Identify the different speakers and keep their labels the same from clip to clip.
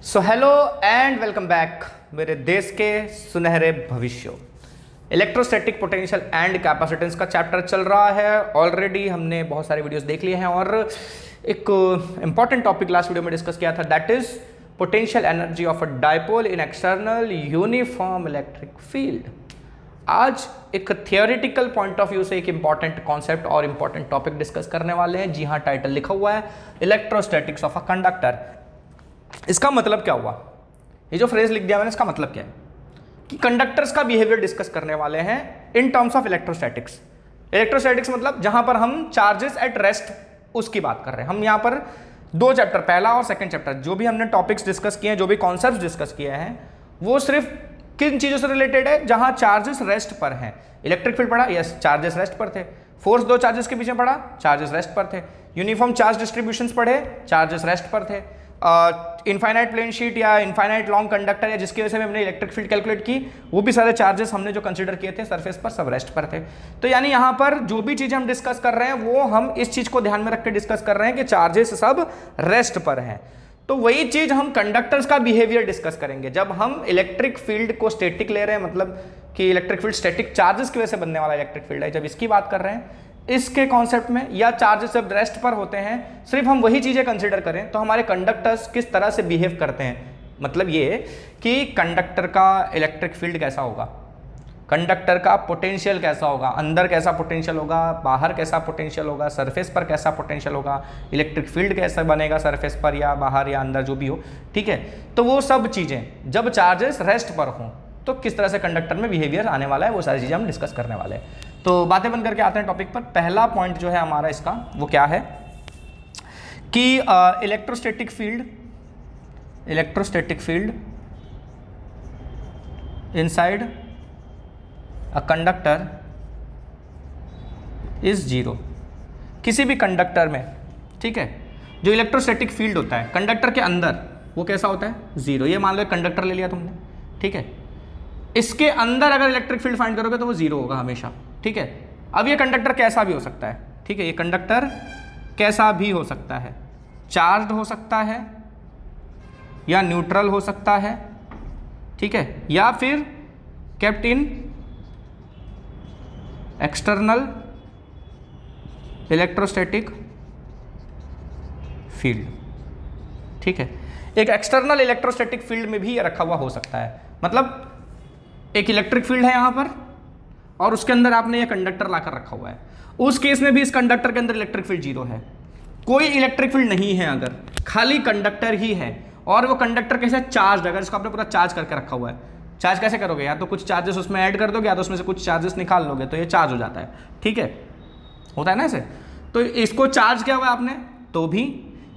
Speaker 1: So hello and welcome back मेरे देश के सुनहरे भविष्य। इलेक्ट्रोस्टैटिक पोटेंशियल एंड कैपेसिटेंस का चैप्टर चल रहा है। ऑलरेडी हमने बहुत सारे वीडियोस देख लिए हैं और एक इंपॉर्टेंट टॉपिक लास्ट वीडियो में डिस्कस किया था, that is potential energy of a dipole in external uniform electric field. आज एक थियोरेटिकल पॉइंट ऑफ व्यू से एक इंपॉर्टेंट कॉन्सेप्ट और इंपॉर्टेंट टॉपिक डिस्कस करने वाले हैं। जी हाँ, टाइटल लिखा हुआ है इलेक्ट्रोस्टैटिक्स ऑफ अ कंडक्टर। इसका मतलब क्या हुआ? ये जो फ्रेज लिख दिया मैंने, इसका मतलब क्या है कि कंडक्टर्स का बिहेवियर डिस्कस करने वाले हैं in terms of electrostatics. Electrostatics मतलब जहां पर हम चार्जेस एट रेस्ट उसकी बात कर रहे हैं। हम यहां पर दो चैप्टर, पहला और सेकंड चैप्टर, जो भी हमने टॉपिक्स डिस्कस किए हैं, जो भी कॉन्सेप्ट्स डिस्कस किए हैं, वो सिर्फ किन चीजों से रिलेटेड है? जहां चार्जेस रेस्ट पर हैं। इलेक्ट्रिक फील्ड पढ़ा, यस, चार्जेस रेस्ट पर थे। फोर्स दो चार्जेस के पीछे पढ़ा, चार्जेस रेस्ट पर थे। यूनिफॉर्म चार्ज डिस्ट्रीब्यूशंस पढ़े, चार्जेस रेस्ट पर थे। इनफाइनाइट प्लेन शीट या इनफाइनाइट लॉन्ग कंडक्टर या जिसकी वजह से हमने इलेक्ट्रिक फील्ड कैलकुलेट की, वो भी सारे चार्जेस हमने जो कंसीडर किए थे सरफेस पर, सब रेस्ट पर थे। तो यानी यहाँ पर जो भी चीजें हम डिस्कस कर रहे हैं वो हम इस चीज को ध्यान में रख के डिस्कस कर रहे हैं कि चार्जेस सब रेस्ट पर हैं। तो वही चीज हम कंडक्टर्स का बिहेवियर डिस्कस करेंगे। जब हम इलेक्ट्रिक फील्ड को स्टैटिक ले रहे हैं, मतलब कि इलेक्ट्रिक फील्ड स्टैटिक चार्जेस की वजह से बनने वाला इलेक्ट्रिक फील्ड है, जब इसकी बात कर रहे हैं इसके कॉन्सेप्ट में, या चार्जेस जब रेस्ट पर होते हैं, सिर्फ हम वही चीजें कंसीडर करें तो हमारे कंडक्टर्स किस तरह से बिहेव करते हैं। मतलब ये कि कंडक्टर का इलेक्ट्रिक फील्ड कैसा होगा, कंडक्टर का पोटेंशियल कैसा होगा, अंदर कैसा पोटेंशियल होगा, बाहर कैसा पोटेंशियल होगा, सरफेस पर कैसा पोटेंशियल होगा, इलेक्ट्रिक फील्ड कैसा बनेगा सरफेस पर या बाहर या अंदर, जो भी हो, ठीक है। तो वो सब चीजें जब चार्जेस रेस्ट पर हों तो किस तरह से कंडक्टर में बिहेवियर आने वाला है, वो सारी चीजें हम डिस्कस करने वाले हैं। तो बातें बंद करके आते हैं टॉपिक पर। पहला पॉइंट जो है हमारा इसका, वो क्या है कि electrostatic field inside a conductor is zero. किसी भी कंडक्टर में, ठीक है, जो इलेक्ट्रोस्टैटिक फील्ड होता है कंडक्टर के अंदर, वो कैसा होता है? जीरो। ये मान लो कंडक्टर ले लिया तुमने, ठीक है, इसके अंदर अगर इलेक्ट्रिक फील्ड फाइंड करोगे तो वो जीरो होगा हमेशा, ठीक है। अब ये कंडक्टर कैसा भी हो सकता है, ठीक है, ये कंडक्टर कैसा भी हो सकता है, चार्ज्ड हो सकता है या न्यूट्रल हो सकता है, ठीक है, या फिर kept in external electrostatic field, ठीक है। एक एक्सटर्नल इलेक्ट्रोस्टैटिक फील्ड में भी ये रखा हुआ हो सकता है। मतलब एक इलेक्ट्रिक फील्ड है यहां पर और उसके अंदर आपने ये कंडक्टर लाकर रखा हुआ है, उस केस में भी इस कंडक्टर के अंदर इलेक्ट्रिक फील्ड जीरो है। कोई इलेक्ट्रिक फील्ड नहीं है, अगर खाली कंडक्टर ही है और वो कंडक्टर कैसे चार्ज, अगर इसको आपने पूरा चार्ज करके रखा हुआ है, चार्ज कैसे करोगे? या तो कुछ चार्जेस उसमें ऐड कर दोगे या तो उसमें से कुछ चार्जेस निकाल लोगे, तो ये चार्ज हो जाता है, ठीक है, होता है ना ऐसे। तो इसको चार्ज किया हुआ है आपने, तो भी,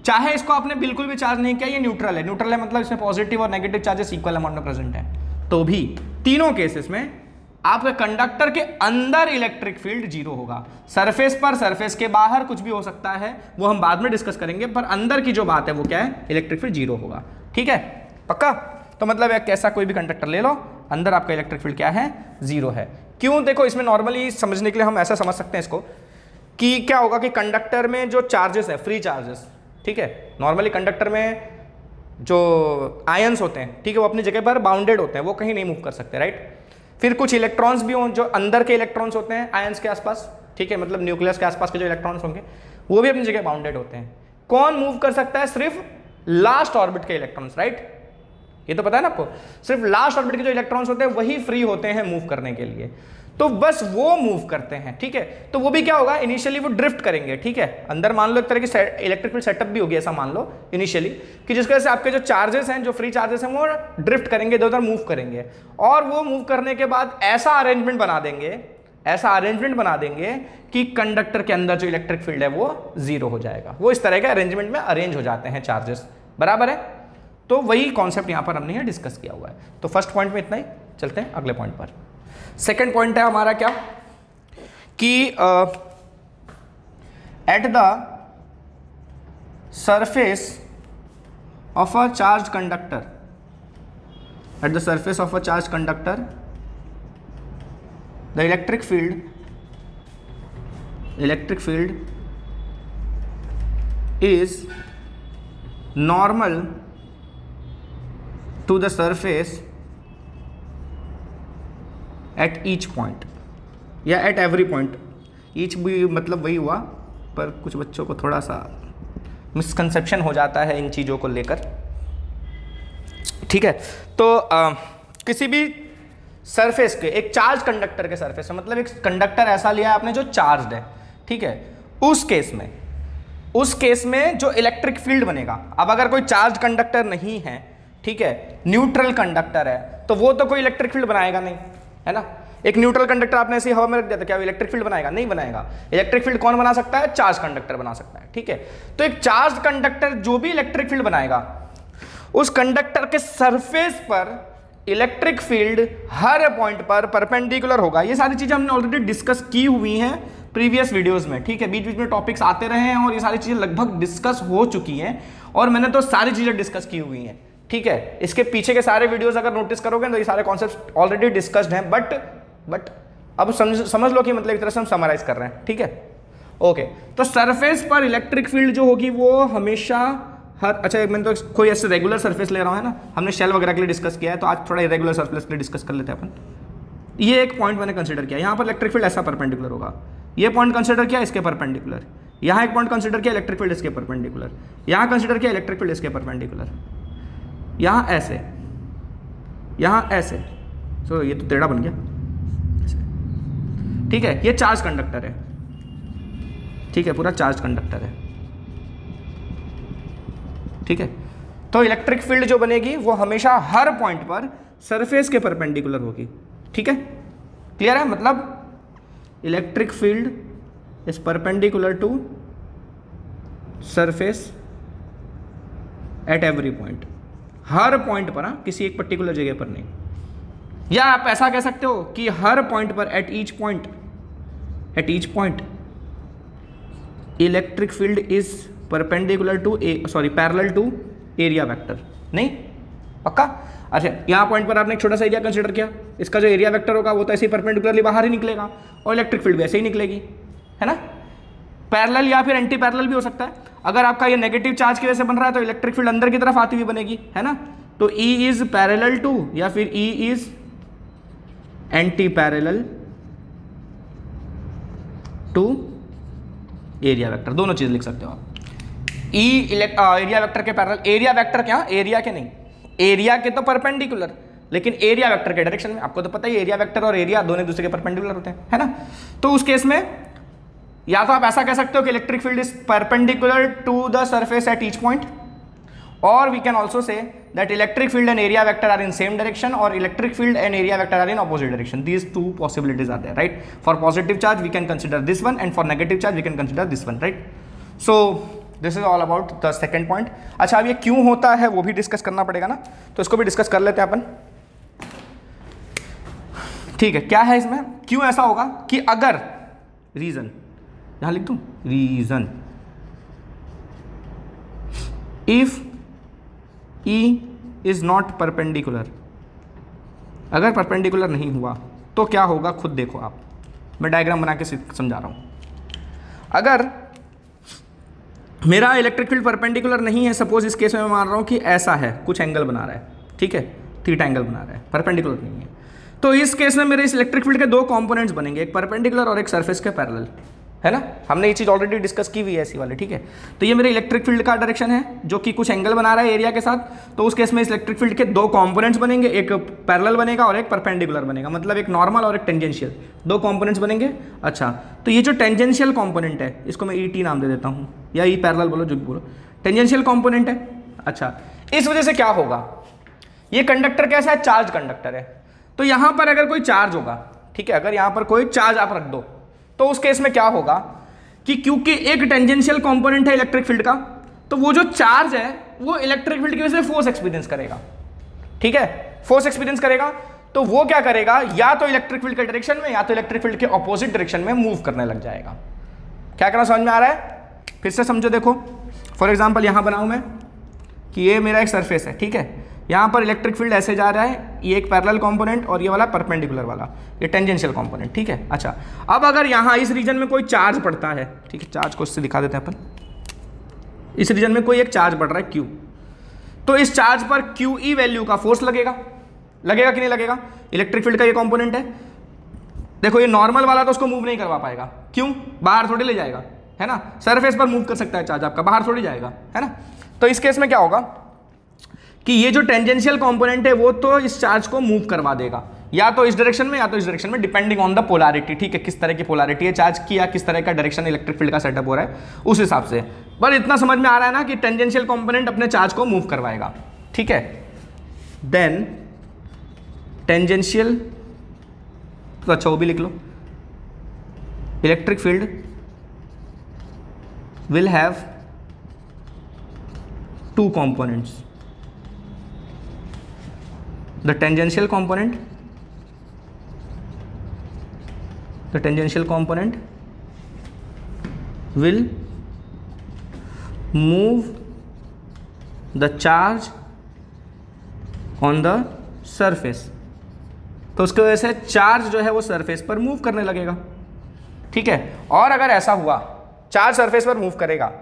Speaker 1: चाहे इसको आपने बिल्कुल भी चार्ज नहीं किया, ये न्यूट्रल है। न्यूट्रल है मतलब इसमें पॉजिटिव और नेगेटिव चार्जेस इक्वल अमाउंट में प्रेजेंट है, तो भी तीनों केसेस में आपके कंडक्टर के अंदर इलेक्ट्रिक फील्ड जीरो होगा। सरफेस पर, सरफेस के बाहर कुछ भी हो सकता है, वो हम बाद में डिस्कस करेंगे, पर अंदर की जो बात है वो क्या है? इलेक्ट्रिक फील्ड जीरो होगा, ठीक है, पक्का। तो मतलब एक कैसा कोई भी कंडक्टर ले लो, अंदर आपका इलेक्ट्रिक फील्ड क्या है? जीरो है। क्यों? देखो, इसमें नॉर्मली समझने के लिए हम ऐसा समझ सकते हैं इसको कि क्या होगा कि कंडक्टर में जो चार्जेस है, फ्री चार्जेस, ठीक है, नॉर्मली कंडक्टर में जो आयंस होते हैं, ठीक है, वो अपनी जगह पर बाउंडेड होते हैं, वो कहीं नहीं मूव कर सकते, राइट। फिर कुछ इलेक्ट्रॉन्स भी हों, जो अंदर के इलेक्ट्रॉन्स होते हैं आयंस के आसपास, ठीक है, मतलब न्यूक्लियस के आसपास के जो इलेक्ट्रॉन्स होंगे वो भी अपनी जगह बाउंडेड होते हैं। कौन मूव कर सकता है? सिर्फ लास्ट ऑर्बिट के इलेक्ट्रॉन्स, राइट, ये तो पता है ना आपको। सिर्फ लास्ट ऑर्बिट के जो इलेक्ट्रॉन्स होते हैं वही फ्री होते हैं मूव करने के लिए, तो बस वो मूव करते हैं, ठीक है। तो वो भी क्या होगा? इनिशियली वो ड्रिफ्ट करेंगे, ठीक है, अंदर मान लो एक तरह की इलेक्ट्रिक फील्ड सेटअप भी होगी, ऐसा मान लो इनिशियली, कि जिसकी वजह से आपके जो चार्जेस हैं, जो फ्री चार्जेस हैं, वो ड्रिफ्ट करेंगे, इधर उधर मूव करेंगे, और वो मूव करने के बाद ऐसा अरेंजमेंट बना देंगे कि कंडक्टर के अंदर जो इलेक्ट्रिक फील्ड है वो जीरो हो जाएगा। वो इस तरह के अरेंजमेंट में अरेंज हो जाते हैं चार्जेस, बराबर है। तो वही कॉन्सेप्ट यहां पर हमने यहाँ डिस्कस किया हुआ है। तो फर्स्ट पॉइंट में इतना ही, चलते हैं अगले पॉइंट पर। सेकेंड पॉइंट है हमारा क्या कि at the surface of a charge conductor, at the surface of a charge conductor the electric field is normal to the surface at each point या एट एवरी पॉइंट। ईच भी मतलब वही हुआ, पर कुछ बच्चों को थोड़ा सा मिसकंसेप्शन हो जाता है इन चीज़ों को लेकर, ठीक है। तो किसी भी सरफेस के, एक चार्ज कंडक्टर के सरफेस में, मतलब एक कंडक्टर ऐसा लिया है आपने जो चार्ज्ड है, ठीक है, उस केस में जो इलेक्ट्रिक फील्ड बनेगा, अब अगर कोई चार्ज कंडक्टर नहीं है, ठीक है, न्यूट्रल कंडक्टर है, तो वो तो कोई इलेक्ट्रिक फील्ड बनाएगा नहीं, है ना। एक न्यूट्रल कंडक्टर आपने ऐसी हवा में रख दिया तो क्या वो इलेक्ट्रिक फील्ड बनाएगा? नहीं बनाएगा। इलेक्ट्रिक फील्ड कौन बना सकता है? चार्ज कंडक्टर बना सकता है, ठीक है। तो एक चार्ज कंडक्टर जो भी इलेक्ट्रिक फील्ड बनाएगा, उस कंडक्टर के सरफेस पर इलेक्ट्रिक फील्ड हर पॉइंट पर परपेंडिकुलर होगा। ये सारी चीजें हमने ऑलरेडी डिस्कस की हुई हैं प्रीवियस वीडियोस में, ठीक है। बीच बीच में टॉपिक्स आते रहे हैं और ये सारी चीजें लगभग डिस्कस हो चुकी हैं और मैंने तो सारी चीजें डिस्कस की हुई हैं, ठीक है। इसके पीछे के सारे वीडियोस अगर नोटिस करोगे तो ये सारे कॉन्सेप्ट्स ऑलरेडी डिस्कस्ड हैं, बट अब समझ लो कि मतलब एक तरह से हम समराइज कर रहे हैं, ठीक है। ओके, तो सरफेस पर इलेक्ट्रिक फील्ड जो होगी वो हमेशा अच्छा मैंने तो कोई ऐसे रेगुलर सरफेस ले रहा हूँ, है ना, हमने शेल वगैरह के लिए डिस्कस किया है, तो आज थोड़ा इरेगुलर सरफेस के लिए डिस्कस कर लेते हैं अपन। ये एक पॉइंट मैंने कंसीडर किया, यहाँ पर इलेक्ट्रिक फील्ड ऐसा परपेंडिकुलर होगा, ये पॉइंट कंसीडर किया इसके परपेंडिकुलर, यहाँ एक पॉइंट कंसीडर किया इलेक्ट्रिक फील्ड इसके परपेंडिकुलर, यहाँ कंसीडर किया इलेक्ट्रिक फील्ड इसके परपेंडिकुलर, यहाँ ऐसे, यहाँ ऐसे, सो ये तो टेढ़ा बन गया, ठीक है। ये चार्ज कंडक्टर है, ठीक है, पूरा चार्ज कंडक्टर है, ठीक है। तो इलेक्ट्रिक फील्ड जो बनेगी वो हमेशा हर पॉइंट पर सरफेस के परपेंडिकुलर होगी, ठीक है। क्लियर है? मतलब electric field is perpendicular to surface at every point, हर पॉइंट पर, हाँ, किसी एक पर्टिकुलर जगह पर नहीं। या आप ऐसा कह सकते हो कि हर पॉइंट पर at each point electric field is perpendicular to parallel to area vector. नहीं पक्का? अच्छा, यहाँ पॉइंट पर आपने एक छोटा सा एरिया कंसीडर किया, इसका जो एरिया वेक्टर होगा वो तो ऐसे ही परपेंडिकुलरली बाहर ही निकलेगा और इलेक्ट्रिक फील्ड भी ऐसे ही निकलेगी, है ना। पैरेलल या फिर एंटी पैरेलल भी हो सकता है। अगर आपका ये नेगेटिव चार्ज की वजह से बन रहा है तो इलेक्ट्रिक फील्ड अंदर की तरफ आती हुई बनेगी, है ना। तो E इज पैरेलल टू या फिर E is anti parallel to area vector, दोनों चीज लिख सकते हो आप। एरिया वेक्टर के पैरेलल, एरिया वेक्टर क्या, एरिया के नहीं, एरिया के तो परपेंडिकुलर, लेकिन एरिया वेक्टर के डायरेक्शन में। आपको तो पता ही एरिया वेक्टर और एरिया दोनों दूसरे के परपेंडिकुलर होते हैं, है ना। तो उस केस में या तो आप ऐसा कह सकते हो कि electric field is perpendicular to the surface at each point, और we can also say that electric field and area vector are in same direction और electric field and area vector are in opposite direction. These two possibilities are there, right? For positive charge we can consider this one and for negative charge we can consider this one, right? So this is all about the second point. अच्छा, अब ये क्यों होता है वो भी discuss करना पड़ेगा ना, तो इसको भी डिस्कस कर लेते हैं अपन. ठीक है, क्या है इसमें, क्यों ऐसा होगा कि अगर रीजन यहां लिख दूं, reason if E is not perpendicular, अगर परपेंडिकुलर नहीं हुआ तो क्या होगा खुद देखो आप, मैं डायग्राम बना के समझा रहा हूं. अगर मेरा इलेक्ट्रिक फील्ड परपेंडिकुलर नहीं है, सपोज इस केस में मैं मान रहा हूं कि ऐसा है, कुछ एंगल बना रहा है, ठीक है, थीटा एंगल बना रहा है, परपेंडिकुलर नहीं है, तो इस केस में मेरे इस इलेक्ट्रिक फील्ड के दो कंपोनेंट्स बनेंगे, एक परपेंडिकुलर और एक सरफेस के पैरेलल, है ना. हमने ये चीज ऑलरेडी डिस्कस की हुई है ऐसी वाले, ठीक है. तो ये मेरे इलेक्ट्रिक फील्ड का डायरेक्शन है जो कि कुछ एंगल बना रहा है एरिया के साथ, तो उस केस में इस इलेक्ट्रिक फील्ड के दो कंपोनेंट्स बनेंगे, एक पैरेलल बनेगा और एक परपेंडिकुलर बनेगा, मतलब एक नॉर्मल और एक टेंजेंशियल, दो कंपोनेंट्स बनेंगे. अच्छा, तो ये जो टेंजेंशियल कंपोनेंट है इसको मैं ET नाम दे देता हूँ, या ई पैरेलल बोलो जो भी बोलो, टेंजेंशियल कंपोनेंट है. अच्छा, इस वजह से क्या होगा, ये कंडक्टर कैसा है, चार्ज कंडक्टर है, तो यहां पर अगर कोई चार्ज होगा, ठीक है, अगर यहां पर कोई चार्ज आप रख दो, तो उस केस में क्या होगा कि क्योंकि एक टेंजेंशियल कंपोनेंट है इलेक्ट्रिक फील्ड का, तो वो जो चार्ज है वो इलेक्ट्रिक फील्ड की वजह से फोर्स एक्सपीरियंस करेगा, ठीक है, फोर्स एक्सपीरियंस करेगा. तो वो क्या करेगा, या तो इलेक्ट्रिक फील्ड के डायरेक्शन में या तो इलेक्ट्रिक फील्ड के ऑपोजिट डायरेक्शन में मूव करने लग जाएगा. क्या करना समझ में आ रहा है, फिर से समझो. देखो फॉर एग्जाम्पल यहां बनाऊं मैं कि ये मेरा एक सरफेस है, ठीक है, यहाँ पर इलेक्ट्रिक फील्ड ऐसे जा रहा है, ये एक पैरेलल कंपोनेंट और ये वाला परपेंडिकुलर वाला, ये टेंजेंशियल कंपोनेंट, ठीक है. अच्छा, अब अगर यहाँ इस रीजन में कोई चार्ज पड़ता है, ठीक है, चार्ज को इससे दिखा देते हैं अपन, इस रीजन में कोई एक चार्ज पड़ रहा है Q, तो इस चार्ज पर QE वैल्यू का फोर्स लगेगा, लगेगा कि नहीं लगेगा? इलेक्ट्रिक फील्ड का ये कंपोनेंट है। देखो ये नॉर्मल वाला तो उसको मूव नहीं करवा पाएगा, क्यों? बाहर थोड़ी ले जाएगा, है ना? सरफेस पर मूव कर सकता है चार्ज आपका, बाहर थोड़ी जाएगा, है ना? तो इस केस में क्या होगा कि ये जो टेंजेंशियल कंपोनेंट है वो तो इस चार्ज को मूव करवा देगा, या तो इस डायरेक्शन में या तो इस डायरेक्शन में, डिपेंडिंग ऑन द पोलैरिटी। ठीक है, किस तरह की पोलैरिटी है चार्ज की या किस तरह का डायरेक्शन इलेक्ट्रिक फील्ड का सेटअप हो रहा है उस हिसाब से। पर इतना समझ में आ रहा है ना कि टेंजेंशियल कंपोनेंट अपने चार्ज को मूव करवाएगा। ठीक है, देन टेंजेंशियल, तो अच्छा वो भी लिख लो, electric field will have two components, the tangential component will move the charge on the surface, तो उसकी वजह से चार्ज जो है वो सरफेस पर मूव करने लगेगा। ठीक है, और अगर ऐसा हुआ चार्ज सरफेस पर मूव करेगा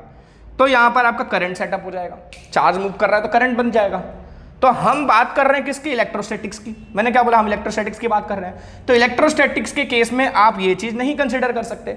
Speaker 1: तो यहां पर आपका करंट सेटअप हो जाएगा। चार्ज मूव कर रहा है तो करंट बन जाएगा। तो हम बात कर रहे हैं किसकी? इलेक्ट्रोस्टैटिक्स की। मैंने क्या बोला? हम इलेक्ट्रोस्टैटिक्स की बात कर रहे हैं। तो इलेक्ट्रोस्टैटिक्स के केस में आप ये चीज नहीं कंसीडर कर सकते,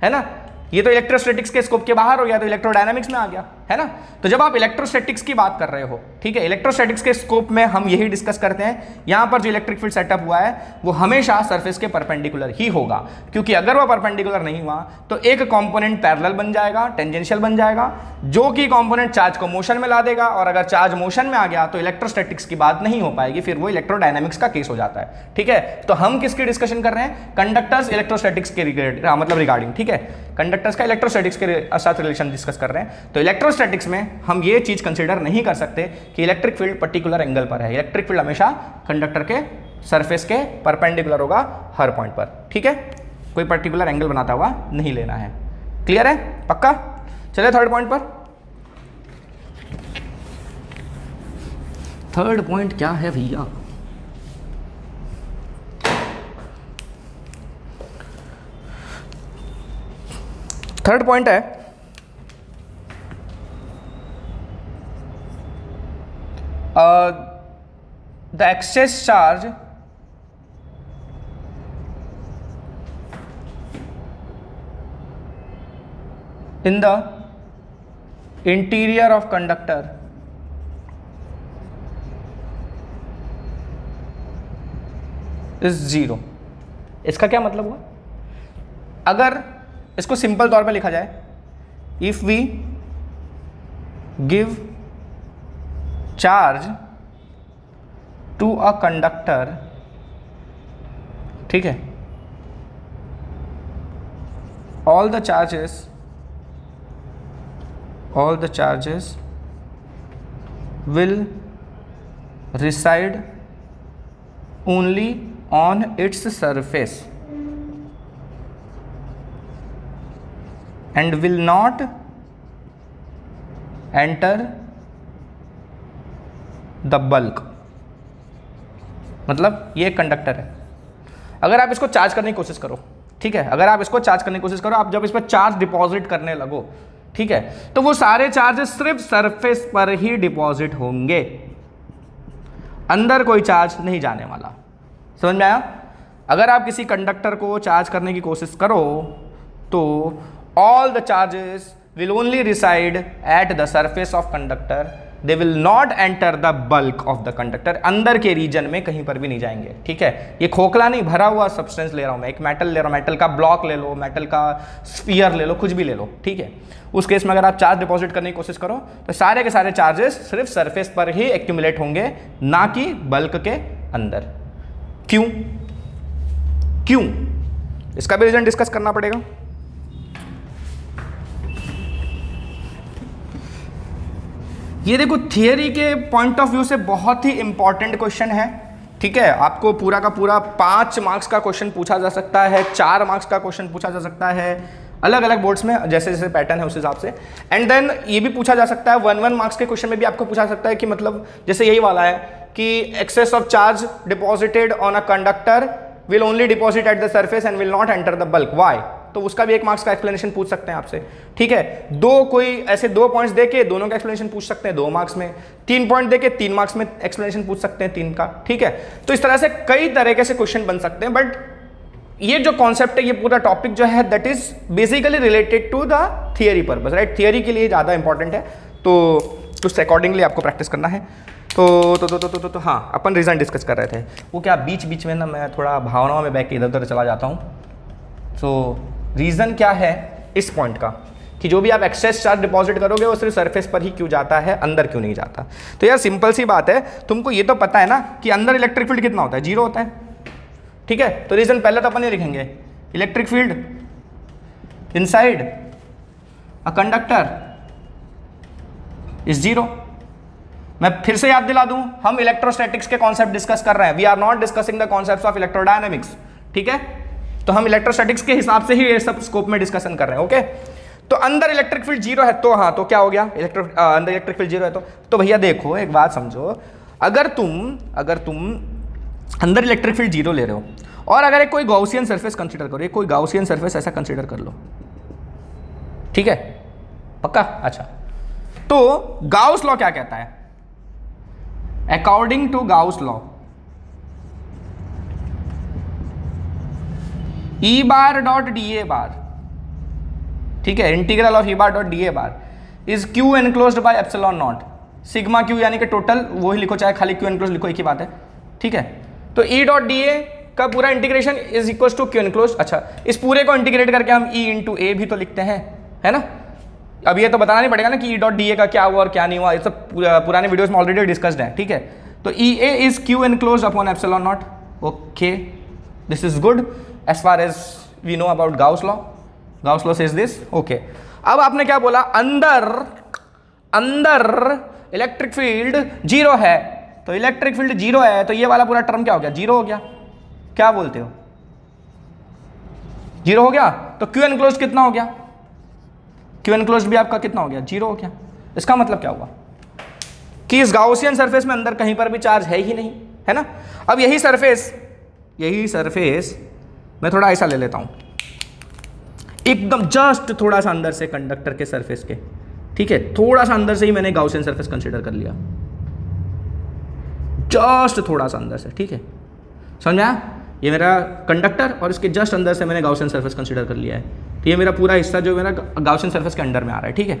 Speaker 1: है ना? ये तो इलेक्ट्रोस्टैटिक्स के स्कोप के बाहर हो गया, तो इलेक्ट्रोडायनामिक्स में आ गया, है ना? तो जब आप इलेक्ट्रोस्टैटिक्स की बात कर रहे हो, ठीक है, इलेक्ट्रोस्टैटिक्स के स्कोप में हम यही डिस्कस करते हैं। यहां पर जो इलेक्ट्रिक फील्ड सेटअप हुआ है वो हमेशा सरफेस के परपेंडिकुलर ही होगा, क्योंकि अगर वो परपेंडिकुलर नहीं हुआ तो एक कंपोनेंट पैरेलल बन जाएगा, टेंजेंशियल बन जाएगा, जो कि कंपोनेंट चार्ज को मोशन में ला देगा, और अगर चार्ज मोशन में आ गया तो इलेक्ट्रोस्टैटिक्स की बात नहीं हो पाएगी, फिर वो इलेक्ट्रोडायनामिक्स का केस हो जाता है। ठीक है, तो हम किसकी डिस्कशन कर रहे हैं? कंडक्टर्स इलेक्ट्रोस्टैटिक्स के मतलब रिगार्डिंग। ठीक है, कंडक्टर्स का इलेक्ट्रोस्टैटिक्स के साथ रिलेशन डिस्कस कर रहे हैं। तो इलेक्ट्रोस्टैटिक्स में हम ये चीज कंसीडर नहीं कर सकते कि इलेक्ट्रिक फील्ड पर्टिकुलर एंगल पर है। इलेक्ट्रिक फील्ड हमेशा कंडक्टर के सरफेस के परपेंडिकुलर होगा हर पॉइंट पर। ठीक है, कोई पर्टिकुलर एंगल बनाता हुआ नहीं लेना है। क्लियर है? पक्का? चलिए थर्ड पॉइंट पर। थर्ड पॉइंट क्या है भैया? थर्ड पॉइंट है the excess charge in the interior of conductor is 0। इसका क्या मतलब हुआ? अगर इसको सिंपल तौर पे लिखा जाए, if we give charge to a conductor, ठीक है, all the charges will reside only on its surface and will not enter the bulk। मतलब ये कंडक्टर है, अगर आप इसको चार्ज करने की कोशिश करो, ठीक है, अगर आप इसको चार्ज करने की कोशिश करो, आप जब इस पर चार्ज डिपॉजिट करने लगो, ठीक है, तो वो सारे चार्जेस सिर्फ सरफेस पर ही डिपॉजिट होंगे, अंदर कोई चार्ज नहीं जाने वाला। समझ में आया? अगर आप किसी कंडक्टर को चार्ज करने की कोशिश करो तो all the charges will only reside at the surface of conductor, they will not enter the bulk of the conductor। अंदर के रीजन में कहीं पर भी नहीं जाएंगे। ठीक है, ये खोखला नहीं भरा हुआ सब्सटेंस ले रहा हूं मैं, एक मेटल ले रहा हूं, मेटल का ब्लॉक ले लो, मेटल का स्फीयर ले लो, कुछ भी ले लो, ठीक है, उस केस में अगर आप चार्ज डिपॉजिट करने की कोशिश करो तो सारे के सारे चार्जेस सिर्फ सरफेस पर ही एक्यूमुलेट होंगे, ना कि बल्क के अंदर। क्यों? इसका भी रीजन डिस्कस करना पड़ेगा। ये देखो थियरी के पॉइंट ऑफ व्यू से बहुत ही इंपॉर्टेंट क्वेश्चन है। ठीक है, आपको पूरा का पूरा 5 मार्क्स का क्वेश्चन पूछा जा सकता है, 4 मार्क्स का क्वेश्चन पूछा जा सकता है, अलग अलग बोर्ड्स में जैसे जैसे पैटर्न है उस हिसाब से। एंड देन ये भी पूछा जा सकता है 1 मार्क्स के क्वेश्चन में भी आपको पूछा सकता है कि मतलब जैसे यही वाला है कि excess of charge deposited on a conductor will only deposit at the surface and will not enter the bulk. Why? तो उसका भी 1 मार्क्स का एक्सप्लेनेशन पूछ सकते हैं आपसे, ठीक है। कोई ऐसे 2 पॉइंट्स देके दोनों का एक्सप्लेनेशन पूछ सकते हैं 2 मार्क्स में, 3 पॉइंट देके 3 मार्क्स में एक्सप्लेनेशन पूछ सकते हैं 3 का, ठीक है। तो इस तरह से कई तरीके से क्वेश्चन बन सकते हैं, बट ये जो कॉन्सेप्ट है, ये पूरा टॉपिक जो है that is basically related to the theory purpose, right. Theory के लिए ज़्यादा इंपॉर्टेंट है, तो उससे अकॉर्डिंगली आपको प्रैक्टिस करना है। तो हाँ, अपन रीज़न डिस्कस कर रहे थे। वो क्या बीच बीच में ना मैं थोड़ा भावनाओं में बैठ के इधर उधर चला जाता हूँ। तो रीज़न क्या है इस पॉइंट का कि जो भी आप एक्सेस चार्ज डिपॉजिट करोगे वो सिर्फ सरफेस पर ही क्यों जाता है, अंदर क्यों नहीं जाता। तो यार सिंपल सी बात है, तुमको ये तो पता है ना कि अंदर इलेक्ट्रिक फील्ड कितना होता है, 0 होता है, ठीक है। तो रीज़न पहले तो अपन ये लिखेंगे, electric field inside a conductor is 0। मैं फिर से याद दिला दूं, हम इलेक्ट्रोस्टैटिक्स के कॉन्सेप्ट डिस्कस कर रहे हैं, we are not discussing the concepts of electrodynamics, ठीक है। तो हम इलेक्ट्रोस्टैटिक्स के हिसाब से ही ये सब स्कोप में डिस्कशन कर रहे हैं, ओके। तो अंदर इलेक्ट्रिक फील्ड 0 है, तो हाँ, तो क्या हो गया, अंदर इलेक्ट्रिक फील्ड 0 है तो भैया देखो एक बात समझो, अगर तुम अंदर इलेक्ट्रिक फील्ड 0 ले रहे हो और अगर एक कोई गॉसियन सरफेस कंसीडर करो, कोई गॉसियन सरफेस ऐसा कंसीडर कर लो, ठीक है, पक्का, अच्छा। तो गाउस लॉ क्या कहता है, according to Gauss law E bar dot D A bar, ठीक है, integral of E bar dot D A bar is q enclosed by epsilon naught sigma q, यानी कि टोटल वो ही लिखो चाहे खाली क्यू एनक्लोज लिखो, एक ही बात है, ठीक है। तो ई डॉट डी ए का पूरा integration is equal to Q enclose. अच्छा, इस पूरे को इंटीग्रेट करके हम ई इंटू ए भी तो लिखते हैं, है ना। अब ये तो बताना नहीं पड़ेगा ना कि ई डॉट डी ए का क्या हुआ और क्या नहीं हुआ, ये सब पुराने वीडियोस में ऑलरेडी डिस्कस्ड है, ठीक है। तो E A is q enclose upon epsilon naught, okay, this is good as far as we know about Gauss law. Gauss law says this, okay. अब आपने क्या बोला, अंदर इलेक्ट्रिक फील्ड 0 है, तो इलेक्ट्रिक फील्ड 0 है तो ये वाला पूरा टर्म क्या हो गया, 0 हो गया। क्या बोलते हो, 0 हो गया। तो क्यू एनक्लोज्ड कितना हो गया, क्यू एनक्लोज्ड भी आपका कितना हो गया, 0 हो गया। इसका मतलब क्या हुआ कि इस गाउसियन सरफेस में अंदर कहीं पर भी चार्ज है ही नहीं, है ना। अब यही सरफेस मैं थोड़ा ऐसा ले लेता हूं, एकदम जस्ट थोड़ा सा अंदर से कंडक्टर के सरफेस के, ठीक है, थोड़ा सा अंदर से ही मैंने गाउसियन सरफेस कंसीडर कर लिया, जस्ट थोड़ा सा अंदर से, ठीक है, समझ में आया। ये मेरा कंडक्टर और इसके जस्ट अंदर से मैंने गाउसियन सरफेस कंसीडर कर लिया है, तो ये मेरा पूरा हिस्सा जो मेरा गाउसियन सरफेस के अंडर में आ रहा है, ठीक है।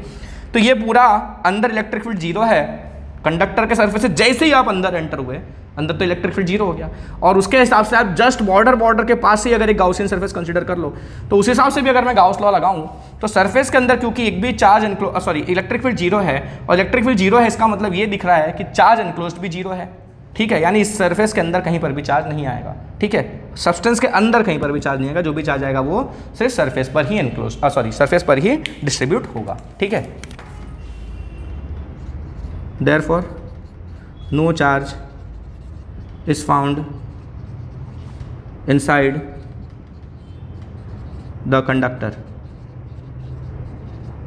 Speaker 1: तो ये पूरा अंदर इलेक्ट्रिक फील्ड 0 है, कंडक्टर के सरफेस से जैसे ही आप अंदर एंटर हुए, अंदर तो इलेक्ट्रिक फील्ड 0 हो गया, और उसके हिसाब से आप जस्ट बॉर्डर के पास से अगर एक गाउसियन सरफेस कंसीडर कर लो, तो उस हिसाब से भी अगर मैं गाउस लॉ लगाऊं तो सरफेस के अंदर क्योंकि एक भी चार्ज इलेक्ट्रिक फील्ड 0 है और इलेक्ट्रिक फील्ड 0 है, इसका मतलब ये दिख रहा है कि चार्ज एनक्लोज्ड भी 0 है, ठीक है। यानी इस सरफेस के अंदर कहीं पर भी चार्ज नहीं आएगा, ठीक है, सब्सटेंस के अंदर कहीं पर भी चार्ज नहीं आएगा, जो भी चार्ज आएगा वो सिर्फ सरफेस पर ही सरफेस पर ही डिस्ट्रीब्यूट होगा, ठीक है। Therefore no charge is found inside the conductor,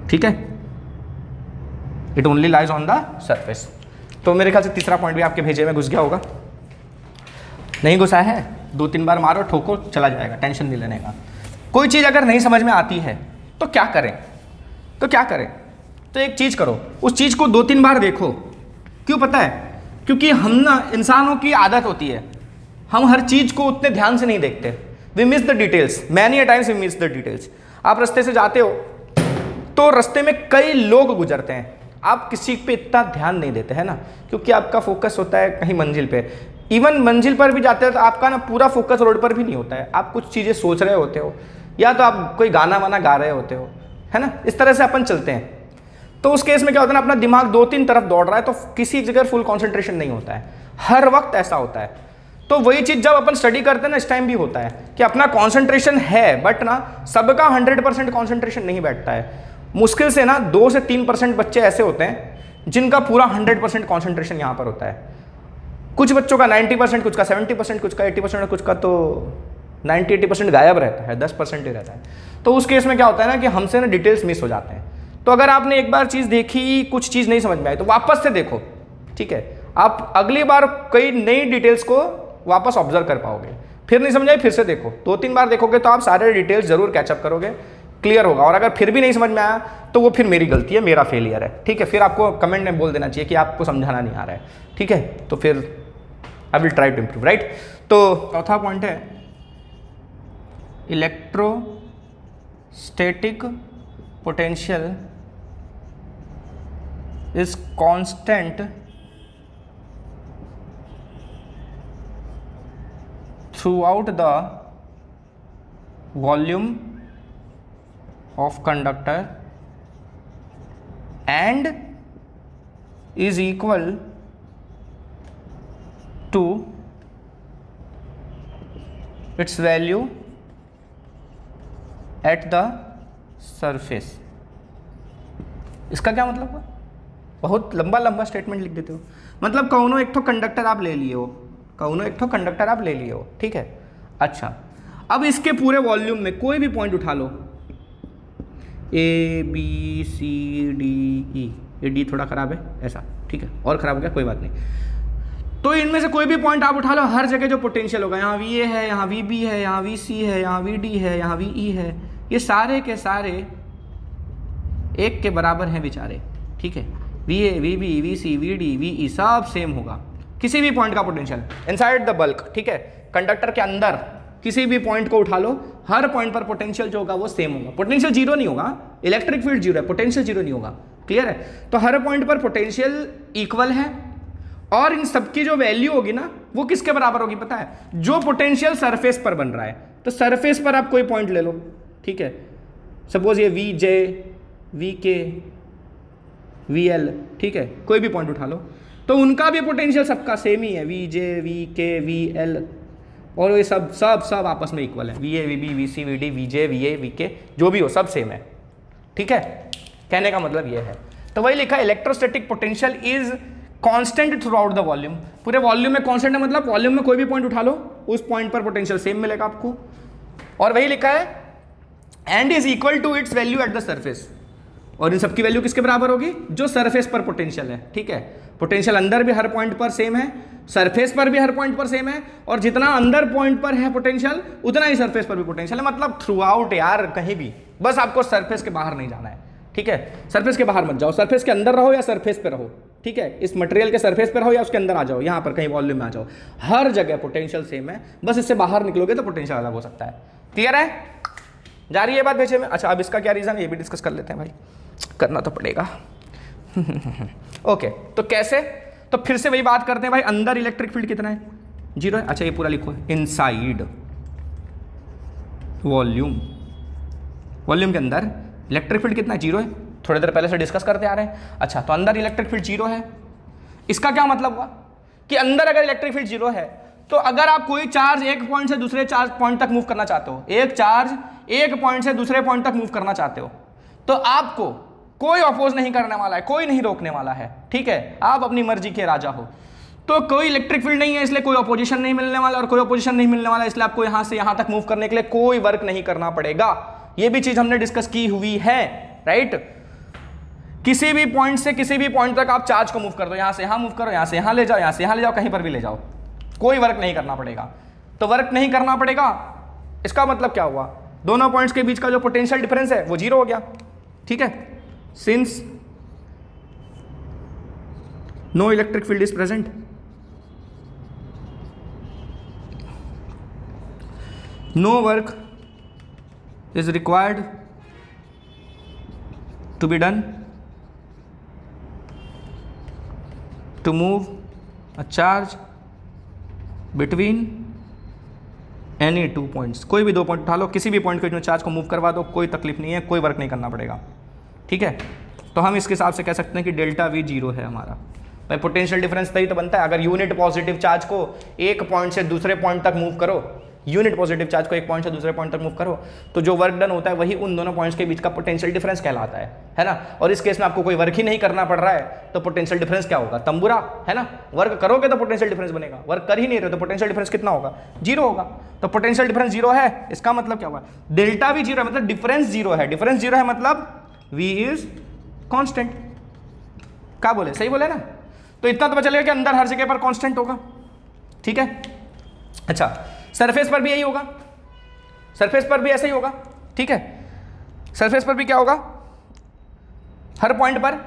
Speaker 1: ठीक है, it only lies on the surface. तो मेरे ख्याल से तीसरा पॉइंट भी आपके भेजे में घुस गया होगा, नहीं घुसा है 2-3 बार मारो ठोको चला जाएगा, टेंशन नहीं लेने का। कोई चीज़ अगर नहीं समझ में आती है तो क्या करें, तो एक चीज़ करो, उस चीज़ को 2-3 बार देखो। क्यों पता है, क्योंकि हम ना इंसानों की आदत होती है, हम हर चीज़ को उतने ध्यान से नहीं देखते, we miss the details, many a times we miss the details. आप रास्ते से जाते हो तो रास्ते में कई लोग गुजरते हैं, आप किसी पे इतना ध्यान नहीं देते, है ना, क्योंकि आपका फोकस होता है कहीं मंजिल पे। इवन मंजिल पर भी जाते हो तो आपका ना पूरा फोकस रोड पर भी नहीं होता है, आप कुछ चीज़ें सोच रहे होते हो या तो आप कोई गाना वाना गा रहे होते हो, है ना, इस तरह से अपन चलते हैं। तो उस केस में क्या होता है ना, अपना दिमाग 2-3 तरफ दौड़ रहा है तो किसी जगह फुल कॉन्सेंट्रेशन नहीं होता है, हर वक्त ऐसा होता है। तो वही चीज़ जब अपन स्टडी करते हैं ना, इस टाइम भी होता है कि अपना कॉन्सेंट्रेशन है, बट ना सबका 100% कॉन्सेंट्रेशन नहीं बैठता है। मुश्किल से ना 2 से 3% बच्चे ऐसे होते हैं जिनका पूरा 100% कॉन्सेंट्रेशन यहाँ पर होता है। कुछ बच्चों का 90%, कुछ का 70%, कुछ का 80%, कुछ का तो 90-80% गायब रहता है, 10% ही रहता है। तो उस केस में क्या होता है ना कि हमसे ना डिटेल्स मिस हो जाते हैं। तो अगर आपने एक बार चीज़ देखी, कुछ चीज़ नहीं समझ में आई तो वापस से देखो, ठीक है, आप अगली बार कई नई डिटेल्स को वापस ऑब्जर्व कर पाओगे। फिर नहीं समझ आई फिर से देखो, 2-3 बार देखोगे तो आप सारे डिटेल्स जरूर कैचअप करोगे, क्लियर होगा। और अगर फिर भी नहीं समझ में आया तो वो फिर मेरी गलती है, मेरा फेलियर है, ठीक है। फिर आपको कमेंट में बोल देना चाहिए कि आपको समझाना नहीं आ रहा है, ठीक है। तो फिर I will try to improve, right. तो चौथा पॉइंट है electrostatic potential is constant throughout the volume of conductor and is equal to its value at the surface। इसका क्या मतलब हुआ? बहुत लंबा लंबा स्टेटमेंट लिख देते हो। मतलब कौनो एक तो कंडक्टर आप ले लिए हो, कौनो एक तो कंडक्टर आप ले लिए हो, ठीक है। अच्छा, अब इसके पूरे वॉल्यूम में कोई भी पॉइंट उठा लो, A B C D E, ये डी थोड़ा खराब है ऐसा, ठीक है, और खराब हो गया कोई बात नहीं। तो इनमें से कोई भी पॉइंट आप उठा लो, हर जगह जो पोटेंशियल होगा, यहाँ वी ए है, यहाँ वी बी है, यहाँ वी सी है, यहाँ वी डी है, यहाँ वी ई है, ये सारे के सारे एक के बराबर हैं बेचारे, ठीक है। V A, V B, V C, V D, V E सब सेम होगा। किसी भी पॉइंट का पोटेंशियल इनसाइड द बल्क, ठीक है, कंडक्टर के अंदर किसी भी पॉइंट को उठा लो, हर पॉइंट पर पोटेंशियल जो होगा वो सेम होगा। पोटेंशियल जीरो नहीं होगा, इलेक्ट्रिक फील्ड जीरो है, पोटेंशियल जीरो नहीं होगा, क्लियर है। तो हर पॉइंट पर पोटेंशियल इक्वल है और इन सबकी जो वैल्यू होगी ना वो किसके बराबर होगी पता है? जो पोटेंशियल सरफेस पर बन रहा है। तो सरफेस पर आप कोई पॉइंट ले लो, ठीक है, सपोज ये we J, V K, V L, ठीक है, कोई भी पॉइंट उठा लो, तो उनका भी पोटेंशियल सबका सेम ही है, V J, V K, V L, और ये सब सब सब आपस में इक्वल है, V A, V B, V C, V D, V J, V A, V K, जो भी हो सब सेम है, ठीक है। कहने का मतलब ये है। तो वही लिखा, electrostatic potential is constant through out the volume. पूरे वॉल्यूम में कांस्टेंट है, मतलब वॉल्यूम में कोई भी पॉइंट उठा लो, उस पॉइंट पर पोटेंशियल सेम मिलेगा आपको। और वही लिखा है and is equal to its value at the surface. और इन सबकी वैल्यू किसके बराबर होगी? जो सरफेस पर पोटेंशियल है, ठीक है। पोटेंशियल अंदर भी हर पॉइंट पर सेम है, सरफेस पर भी हर पॉइंट पर सेम है, और जितना अंदर पॉइंट पर है पोटेंशियल उतना ही सरफेस पर भी पोटेंशियल है। मतलब थ्रू आउट यार, कहीं भी, बस आपको सरफेस के बाहर नहीं जाना है, ठीक है। सरफेस के बाहर मत जाओ, सरफेस के अंदर रहो या सरफेस पे रहो, ठीक है। इस मटेरियल के सरफेस पे रहो या उसके अंदर आ जाओ, यहाँ पर कहीं वॉल्यूम में आ जाओ, हर जगह पोटेंशियल सेम है। बस इससे बाहर निकलोगे तो पोटेंशियल अलग हो सकता है। क्लियर है? जा रही है बात बेचे में? अच्छा, अब इसका क्या रीजन है ये भी डिस्कस कर लेते हैं भाई, करना तो पड़ेगा। ओके, तो कैसे? तो फिर से वही बात करते हैं भाई, अंदर इलेक्ट्रिक फील्ड कितना है? जीरो है। अच्छा, ये पूरा लिखो, इनसाइड वॉल्यूम, वॉल्यूम के अंदर इलेक्ट्रिक फील्ड कितना है? जीरो है। थोड़ी देर पहले से डिस्कस करते आ रहे हैं। अच्छा, तो अंदर इलेक्ट्रिक फील्ड जीरो है। इसका क्या मतलब हुआ कि अंदर अगर इलेक्ट्रिक फील्ड जीरो है तो अगर आप कोई चार्ज एक पॉइंट से दूसरे चार्ज पॉइंट तक मूव करना चाहते हो, एक चार्ज एक पॉइंट से दूसरे पॉइंट तक मूव करना चाहते हो, तो आपको कोई अपोज नहीं करने वाला है, कोई नहीं रोकने वाला है, ठीक है। आप अपनी मर्जी के राजा हो। तो कोई इलेक्ट्रिक फील्ड नहीं है, इसलिए कोई अपोजिशन नहीं मिलने वाला, और कोई अपोजिशन नहीं मिलने वाला, इसलिए आपको यहां से यहां तक मूव करने के लिए कोई वर्क नहीं करना पड़ेगा। ये भी चीज हमने डिस्कस की हुई है, राइट। किसी भी पॉइंट से किसी भी पॉइंट तक आप चार्ज को मूव कर दो, यहां से यहां मूव करो, यहां से यहां ले जाओ, यहां से यहां ले जाओ, कहीं पर भी ले जाओ, कोई वर्क नहीं करना पड़ेगा। तो वर्क नहीं करना पड़ेगा, इसका मतलब क्या हुआ? दोनों पॉइंट्स के बीच का जो पोटेंशियल डिफरेंस है वो जीरो हो गया, ठीक है। Since no electric field is present, no work is required to be done to move a charge between any two points। कोई भी दो पॉइंट उठा लो, किसी भी पॉइंट के चार्ज को मूव करवा दो, कोई तकलीफ नहीं है, कोई वर्क नहीं करना पड़ेगा, ठीक है। तो हम इसके हिसाब से कह सकते हैं कि डेल्टा वी जीरो है हमारा। भाई पोटेंशियल डिफरेंस तभी तो बनता है अगर यूनिट पॉजिटिव चार्ज को एक पॉइंट से दूसरे पॉइंट तक मूव करो, यूनिट पॉजिटिव चार्ज को एक पॉइंट से दूसरे पॉइंट तक मूव करो, तो जो वर्क डन होता है वही उन दोनों पॉइंट्स के बीच का पोटेंशियल डिफरेंस कहलाता है ना। और इस केस में आपको कोई वर्क ही नहीं करना पड़ रहा है, तो पोटेंशियल डिफरेंस क्या होगा? तंबूरा, है ना। वर्क करोगे तो पोटेंशियल डिफरेंस बनेगा, वर्क कर ही नहीं रहे तो पोटेंशियल डिफरेंस कितना होगा? जीरो होगा। तो पोटेंशियल डिफरेंस जीरो है, इसका मतलब क्या हुआ? डेल्टा भी जीरो है, मतलब डिफरेंस जीरो है। डिफरेंस जीरो है मतलब वी इज कॉन्स्टेंट। क्या बोले? सही बोले ना। तो इतना तो पता चलेगा कि अंदर हर जगह पर कॉन्स्टेंट होगा, ठीक है। अच्छा, सरफेस पर भी यही होगा, सरफेस पर भी ऐसे ही होगा, ठीक है। सरफेस पर भी क्या होगा, हर पॉइंट पर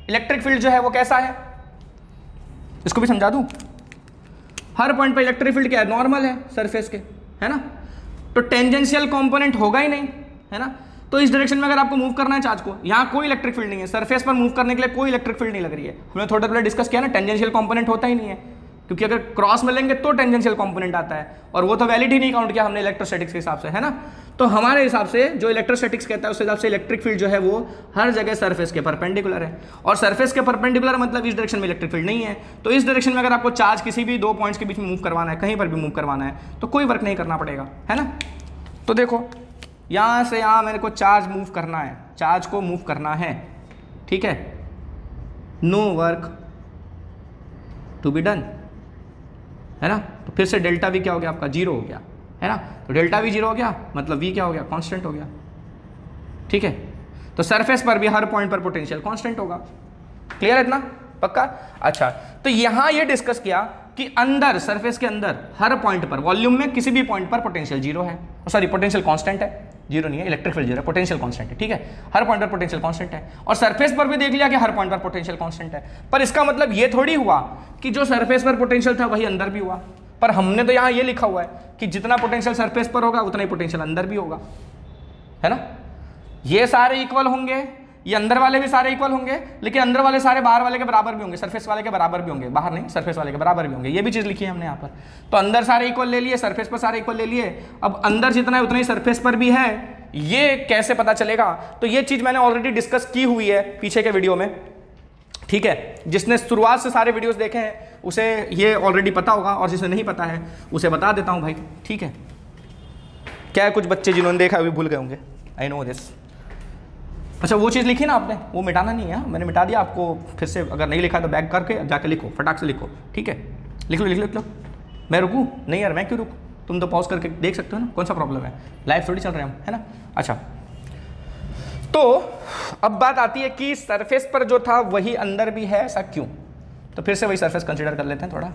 Speaker 1: इलेक्ट्रिक फील्ड जो है वो कैसा है, इसको भी समझा दूं। हर पॉइंट पर इलेक्ट्रिक फील्ड क्या है, नॉर्मल है सरफेस के, है ना। तो टेंजेंशियल कंपोनेंट होगा ही नहीं, है ना। तो इस डायरेक्शन में अगर आपको मूव करना है चार्ज को, यहाँ कोई इलेक्ट्रिक फील्ड नहीं है, सरफेस पर मूव करने के लिए कोई इलेक्ट्रिक फील्ड नहीं लग रही है। हमने थोड़ा पहले डिस्कस किया ना, टेंजेंशियल कंपोनेंट होता ही नहीं है, क्योंकि अगर क्रॉस में लेंगे तो टेंजेंशियल कंपोनेंट आता है, और वो तो वैलिड ही नहीं काउंट किया हमने इलेक्ट्रोस्टैटिक्स के हिसाब से, है ना। तो हमारे हिसाब से जो इलेक्ट्रोस्टैटिक्स कहता है उस हिसाब से इलेक्ट्रिक फील्ड जो है वो हर जगह सरफेस के परपेंडिकुलर है, और सरफेस के परपेंडिकुलर मतलब इस डायरेक्शन में इलेक्ट्रिक फील्ड नहीं है। तो इस डायरेक्शन में अगर आपको चार्ज किसी भी दो पॉइंट्स के बीच में मूव करवाना है, कहीं पर भी मूव करवाना है, तो कोई वर्क नहीं करना पड़ेगा, है ना। तो देखो यहाँ से यहाँ मेरे को चार्ज मूव करना है, चार्ज को मूव करना है, ठीक है। No work to be done, है ना। तो फिर से डेल्टा वी क्या हो गया आपका, जीरो हो गया, है ना। तो डेल्टा वी जीरो हो गया मतलब वी क्या हो गया, कांस्टेंट हो गया, ठीक है। तो सरफेस पर भी हर पॉइंट पर पोटेंशियल कांस्टेंट होगा। क्लियर है इतना, पक्का। अच्छा, तो यहां ये डिस्कस किया कि अंदर सरफेस के अंदर हर पॉइंट पर वॉल्यूम में किसी भी पॉइंट पर पोटेंशियल जीरो है, सॉरी पोटेंशियल कांस्टेंट है, जीरो नहीं है, इलेक्ट्रिक फील्ड जीरो है, पोटेंशियल कांस्टेंट है, ठीक है। हर पॉइंट पर पोटेंशियल कांस्टेंट है, और सरफेस पर भी देख लिया कि हर पॉइंट पर पोटेंशियल कांस्टेंट है। पर इसका मतलब ये थोड़ी हुआ कि जो सरफेस पर पोटेंशियल था वही अंदर भी हुआ, पर हमने तो यहाँ ये लिखा हुआ है कि जितना पोटेंशियल सरफेस पर होगा उतना ही पोटेंशियल अंदर भी होगा, है ना। ये सारे इक्वल होंगे, ये अंदर वाले भी सारे इक्वल होंगे, लेकिन अंदर वाले सारे बाहर वाले के बराबर भी होंगे, सरफेस वाले के बराबर भी होंगे, बाहर नहीं सरफेस वाले के बराबर भी होंगे। ये भी चीज लिखी है हमने यहाँ पर। तो अंदर सारे इक्वल ले लिए, सरफेस पर सारे इक्वल ले लिए। अब अंदर जितना है उतना ही सरफेस पर भी है, ये कैसे पता चलेगा? तो ये चीज मैंने ऑलरेडी डिस्कस की हुई है पीछे के वीडियो में, ठीक है। जिसने शुरुआत से सारे वीडियोस देखे हैं उसे ये ऑलरेडी पता होगा, और जिसे नहीं पता है उसे बता देता हूं भाई, ठीक है। क्या है, कुछ बच्चे जिन्होंने देखा अभी भूल गए होंगे, आई नो दिस। अच्छा, वो चीज़ लिखी ना आपने, वो मिटाना नहीं है, मैंने मिटा दिया। आपको फिर से अगर नहीं लिखा तो बैक करके जाके लिखो, फटाक से लिखो, ठीक है। लिख लो लिख लो लिख लो। मैं रुकूँ? नहीं यार, मैं क्यों रुकूँ? तुम तो पॉज करके देख सकते हो ना, कौन सा प्रॉब्लम है, लाइव थोड़ी चल रहे हैं हम, है ना। अच्छा, तो अब बात आती है कि सरफेस पर जो था वही अंदर भी है, ऐसा क्यों? तो फिर से वही सरफेस कंसीडर कर लेते हैं थोड़ा।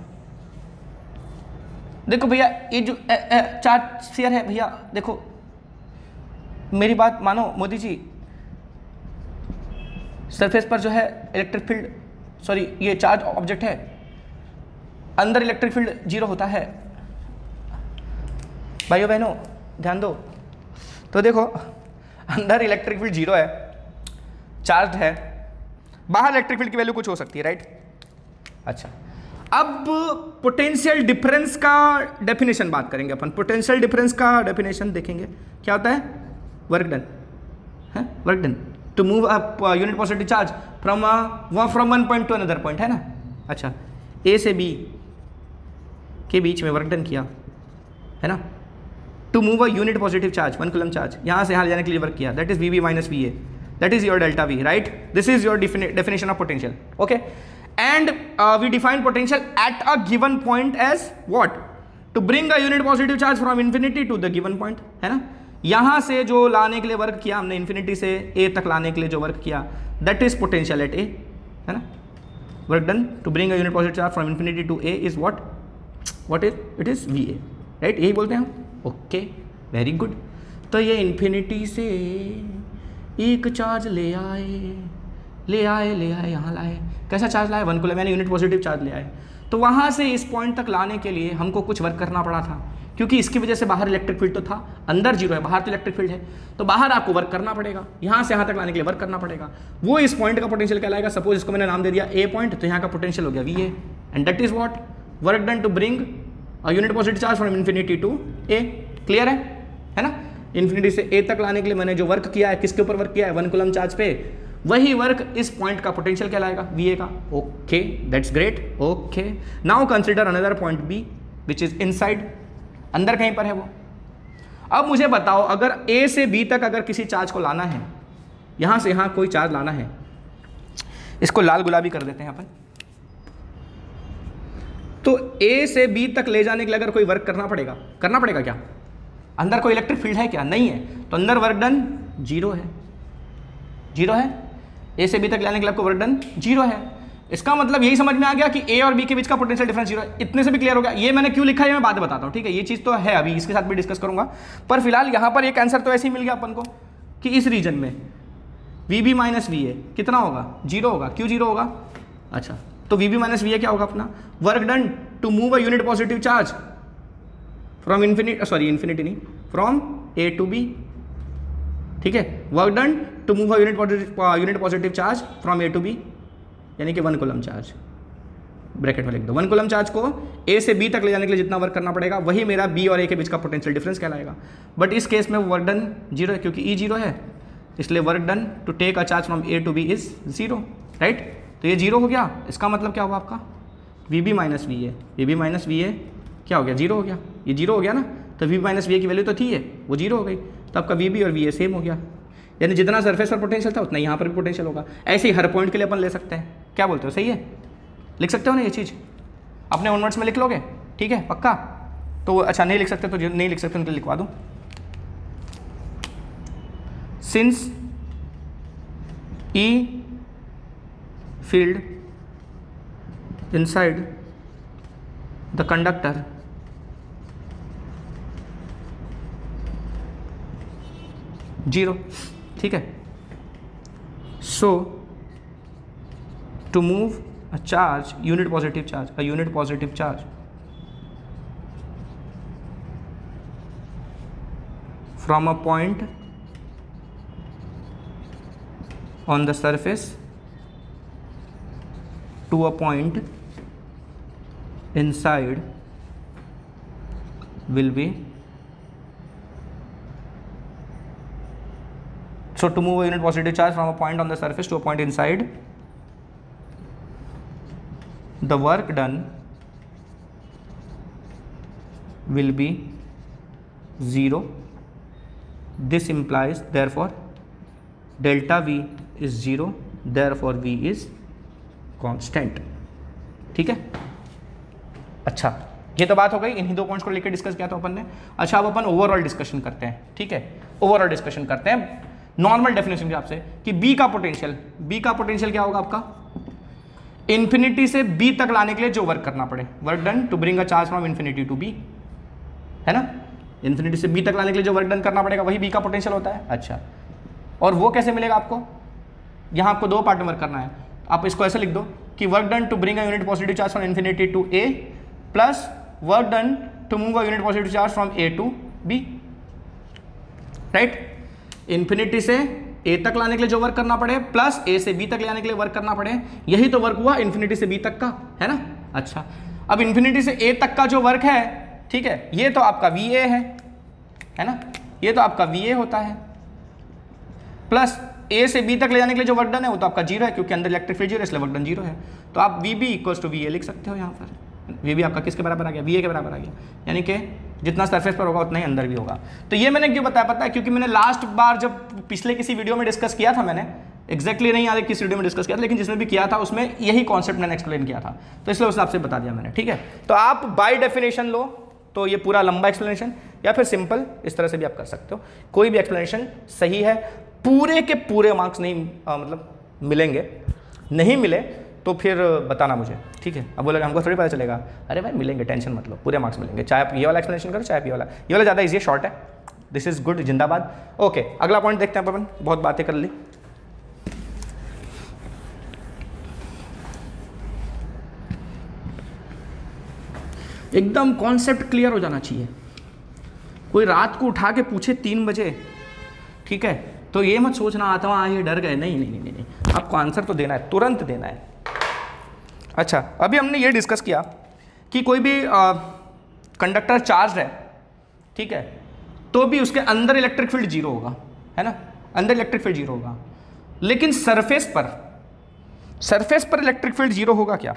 Speaker 1: देखो भैया, ये जो चार्ज स्फीयर है भैया, देखो मेरी बात मानो मोदी जी, सरफेस पर जो है इलेक्ट्रिक फील्ड, सॉरी ये चार्ज ऑब्जेक्ट है, अंदर इलेक्ट्रिक फील्ड जीरो होता है। भाइयों बहनों ध्यान दो, तो देखो अंदर इलेक्ट्रिक फील्ड जीरो है, चार्ज है, बाहर इलेक्ट्रिक फील्ड की वैल्यू कुछ हो सकती है, राइट। अच्छा, अब पोटेंशियल डिफरेंस का डेफिनेशन बात करेंगे अपन। पोटेंशियल डिफरेंस का डेफिनेशन देखेंगे, क्या होता है? वर्क डन, है work done to move up unit positive charge from one point to another point, है ना। अच्छा, ए से बी के बीच में वर्क डन किया, है ना, to move a unit positive charge, 1 coulomb charge, यहाँ से यहाँ ले जाने के लिए वर्क किया, that is V minus V A, that is your delta V, right. This is your definition of potential, okay. And we define potential at a given point as what? To bring a unit positive charge from infinity to the given point, है ना। यहाँ से जो लाने के लिए work किया हमने, इन्फिनिटी से ए तक लाने के लिए जो वर्क किया, that is potential at A, है ना। Work done to bring a unit positive charge from infinity to A is what is? It is V A, right, यही बोलते हैं हम, ओके, वेरी गुड। तो ये इन्फिनिटी से एक चार्ज ले आए यहाँ लाए, कैसा चार्ज लाए? 1 कूलम, यानी यूनिट पॉजिटिव चार्ज ले आए। तो वहाँ से इस पॉइंट तक लाने के लिए हमको कुछ वर्क करना पड़ा था, क्योंकि इसकी वजह से बाहर इलेक्ट्रिक फील्ड तो था, अंदर जीरो है, बाहर तो इलेक्ट्रिक फील्ड है, तो बाहर आपको वर्क करना पड़ेगा, यहाँ से यहाँ तक लाने के लिए वर्क करना पड़ेगा। वो इस पॉइंट का पोटेंशियल कहलाएगा। सपोज इसको मैंने नाम दे दिया ए पॉइंट, तो यहाँ का पोटेंशियल हो गया V A, and that is what? Work done to bring a unit positive charge from infinity to A. Clear है ना। इन्फिनिटी से ए तक लाने के लिए मैंने जो वर्क किया है, किसके ऊपर वर्क किया है? 1 कूलम चार्ज पे, वही वर्क इस पॉइंट का पोटेंशियल कहलाएगा, वी ए का, okay, that's great, okay. Now consider another point B which is inside, अंदर कहीं पर है वो। अब मुझे बताओ, अगर ए से बी तक अगर किसी चार्ज को लाना है, यहां से यहां कोई चार्ज लाना है, इसको लाल गुलाबी कर देते हैं अपन। तो ए से बी तक ले जाने के लिए अगर कोई वर्क करना पड़ेगा क्या? अंदर कोई इलेक्ट्रिक फील्ड है क्या? नहीं है, तो अंदर वर्क डन जीरो है। ए से बी तक लाने के लिए आपको वर्क डन जीरो है। इसका मतलब यही समझ में आ गया कि ए और बी के बीच का पोटेंशियल डिफरेंस 0 है। इतने से भी क्लियर हो गया। ये मैंने क्यों लिखा है मैं बाद में बताता हूँ, ठीक है। ये चीज़ तो है, अभी इसके साथ भी डिस्कस करूंगा, पर फिलहाल यहाँ पर एक आंसर तो ऐसे ही मिल गया अपन को कि इस रीजन में V B minus V A कितना होगा, 0 होगा। क्यों 0 होगा? अच्छा, तो V B minus V A क्या होगा अपना? Work done to move a unit positive charge from infinity नहीं, फ्रॉम ए टू बी, ठीक है। Work done to move a unit positive charge from A to B, यानी कि 1 coulomb charge, bracket में लिख दो। 1 कूलम चार्ज को ए से बी तक ले जाने के लिए जितना वर्क करना पड़ेगा वही मेरा बी और ए के बीच का पोटेंशियल डिफरेंस कहलाएगा। बट इस केस में वर्क डन 0 है, क्योंकि ई 0 है, इसलिए work done to take a charge from A to B is 0, राइट। तो ये 0 हो गया। इसका मतलब क्या हुआ आपका? V B minus V A, V B minus V A क्या हो गया? 0 हो गया। ये 0 हो गया ना, तो V B minus V A की वैल्यू तो थी है, वो 0 हो गई, तो आपका वी बी और वी ए सेम हो गया। यानी जितना सरफेस पर पोटेंशियल था उतना यहाँ पर भी पोटेंशियल होगा। ऐसे ही हर पॉइंट के लिए अपन ले सकते हैं। क्या बोलते हो, सही है? लिख सकते हो ना ये चीज़? अपने ओन वर्ड्स में लिख लोगे, ठीक है, पक्का? तो अच्छा, नहीं लिख सकते तो जो नहीं लिख सकते उनके लिए लिखवा दूँ। Since E field inside the conductor zero, ठीक है। So to move a charge, unit positive charge from a point on the surface to a point inside will be, so to move a unit positive charge from a point on the surface to a point inside, the work done will be 0. This implies therefore delta V is 0, therefore V is constant, ठीक है। अच्छा, ये तो बात हो गई, इन्हीं दो पॉइंट्स को लेकर डिस्कस किया था अपन ने। अच्छा, अब अपन ओवरऑल डिस्कशन करते हैं, ठीक है। ओवरऑल डिस्कशन करते हैं नॉर्मल डेफिनेशन के हिसाब से कि B का पोटेंशियल क्या होगा आपका? इन्फिनिटी से बी तक लाने के लिए जो वर्क करना पड़े, work done to bring a charge from infinity to B, है ना। इन्फिनिटी से बी तक लाने के लिए जो वर्क डन करना पड़ेगा वही बी का पोटेंशियल होता है। अच्छा, और वो कैसे मिलेगा आपको? यहाँ आपको दो पार्ट में वर्क करना है। आप इसको ऐसे लिख दो कि work done to bring a unit positive charge from infinity to A plus work done to move a unit positive charge from A to B, right. Infinity से ए तक लाने के लिए जो वर्क करना पड़े प्लस ए से बी तक ले आने के लिए वर्क करना पड़े, यही तो वर्क हुआ इन्फिनिटी से बी तक का, है ना। अच्छा, अब इन्फिनिटी से ए तक का जो वर्क है, ठीक है, ये तो आपका वी ए है ना, ये तो आपका वी ए होता है, प्लस ए से बी तक ले जाने के लिए जो वर्क डन है वो तो आपका 0 है, क्योंकि अंदर इलेक्ट्रिक फील्ड 0 है, इसलिए वर्क डन 0 है। तो आप V B equals to V A लिख सकते हो। यहाँ पर वी बी आपका किसके बराबर आ गया? वी ए के बराबर आ गया, यानी कि जितना सरफेस पर होगा उतना ही अंदर भी होगा। तो ये मैंने क्यों बताया पता है? क्योंकि मैंने लास्ट बार जब पिछले किसी वीडियो में डिस्कस किया था, मैंने एग्जैक्टली नहीं याद किस वीडियो में डिस्कस किया था, लेकिन जिसमें भी किया था उसमें यही कॉन्सेप्ट मैंने एक्सप्लेन किया था, तो इसलिए उस हिसाब से बता दिया मैंने, ठीक है। तो आप बाय डेफिनेशन लो तो ये पूरा लंबा एक्सप्लेनेशन, या फिर सिंपल इस तरह से भी आप कर सकते हो। कोई भी एक्सप्लेनेशन सही है, पूरे के पूरे मार्क्स नहीं मतलब मिलेंगे, नहीं मिले तो फिर बताना मुझे, ठीक है। अब बोलेगा हमको थोड़ी पता चलेगा, अरे भाई मिलेंगे, टेंशन मत लो, पूरे मार्क्स मिलेंगे। चाहे आप ये वाला एक्सप्लेनेशन करो, चाहे आप ये वाला ज़्यादा ईजी है, शॉर्ट है। दिस इज गुड, जिंदाबाद। ओके, अगला पॉइंट देखते हैं अपन, बहुत बातें कर ली। एकदम कॉन्सेप्ट क्लियर हो जाना चाहिए। कोई रात को उठा के पूछे 3 बजे, ठीक है, तो ये मत सोचना आत्मा ये डर गए, नहीं नहीं नहीं नहीं, आपको आंसर तो देना है, तुरंत देना है। अच्छा, अभी हमने ये डिस्कस किया कि कोई भी कंडक्टर चार्ज है, ठीक है, तो भी उसके अंदर इलेक्ट्रिक फील्ड 0 होगा, है ना, अंदर इलेक्ट्रिक फील्ड 0 होगा। लेकिन सरफेस पर इलेक्ट्रिक फील्ड 0 होगा क्या?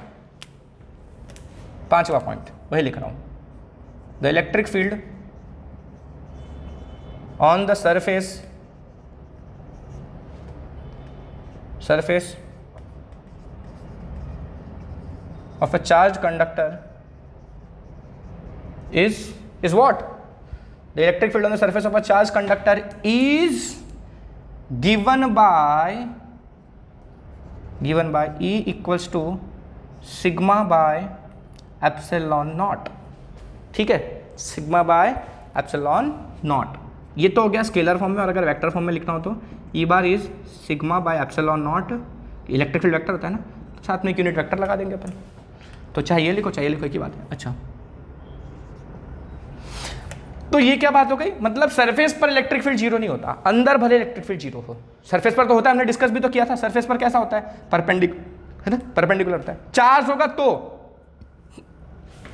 Speaker 1: 5वां पॉइंट वही लिख रहा हूं, the electric field on the surface of a charged conductor is what? The electric field on the surface of a charged conductor is given by given by E equals to sigma by epsilon naught, ठीक है, sigma by epsilon not. ये तो हो गया scalar form में, और अगर vector form में लिखना हो तो E bar is sigma by epsilon naught, electric field vector होता है ना, साथ में एक यूनिट वेक्टर लगा देंगे अपन, तो चाहिए लिखो एक ही बात है। अच्छा, तो ये क्या बात हो गई, मतलब सरफेस पर इलेक्ट्रिक फील्ड जीरो नहीं होता, अंदर भले इलेक्ट्रिक फील्ड जीरो हो, सरफेस पर तो होता है, हमने डिस्कस भी तो किया था, सरफेस पर कैसा होता है, परपेंडिकुलर है ना, परपेंडिकुलर होता है। चार्ज होगा तो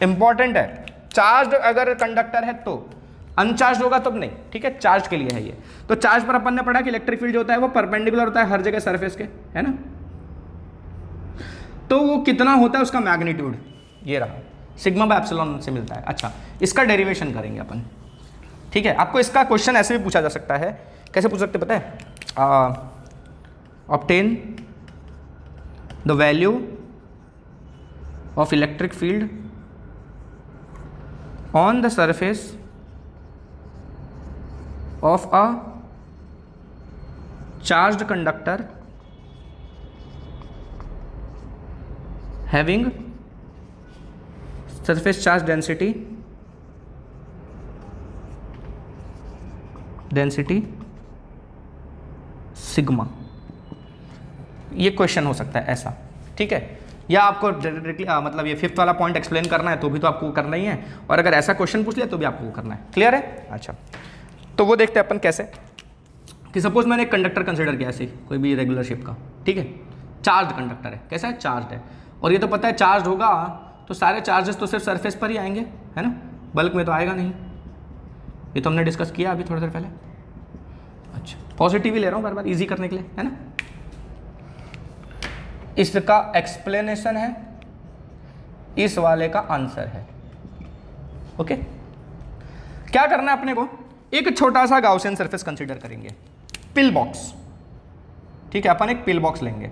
Speaker 1: इंपॉर्टेंट है, चार्ज अगर कंडक्टर है तो, अनचार्ज होगा तब नहीं, ठीक है, चार्ज के लिए है ये। तो चार्ज पर अपन ने पढ़ा कि इलेक्ट्रिक फील्ड जो होता है वो परपेंडिकुलर होता है हर जगह सरफेस के, है ना, तो वो कितना होता है उसका मैग्नीट्यूड ये रहा, सिग्मा बाय एप्सिलॉन से मिलता है। अच्छा, इसका डेरिवेशन करेंगे अपन, ठीक है। आपको इसका क्वेश्चन ऐसे भी पूछा जा सकता है, कैसे पूछ सकते पता है, obtain the value of electric field on the surface of a charged conductor having surface charge density sigma. ये क्वेश्चन हो सकता है ऐसा, ठीक है, या आपको डायरेक्टली मतलब ये फिफ्थ वाला पॉइंट एक्सप्लेन करना है तो भी तो आपको करना ही है, और अगर ऐसा क्वेश्चन पूछ लिया तो भी आपको करना है। क्लियर है? अच्छा, तो वो देखते हैं अपन कैसे, कि सपोज मैंने एक कंडक्टर कंसिडर किया ऐसे कोई भी रेगुलर शेप का, ठीक है, चार्ज कंडक्टर है, कैसा है, चार्ज है, और ये तो पता है चार्ज होगा तो सारे चार्जेस तो सिर्फ सरफेस पर ही आएंगे, है ना, बल्क में तो आएगा नहीं, ये तो हमने डिस्कस किया अभी थोड़ी देर पहले। अच्छा, पॉजिटिव ही ले रहा हूँ बार बार इजी करने के लिए, है ना। इसका एक्सप्लेनेशन है, इस वाले का आंसर है। ओके, क्या करना है अपने को, एक छोटा सा गाउसियन सरफेस कंसीडर करेंगे, पिल बॉक्स, ठीक है, अपन एक पिल बॉक्स लेंगे,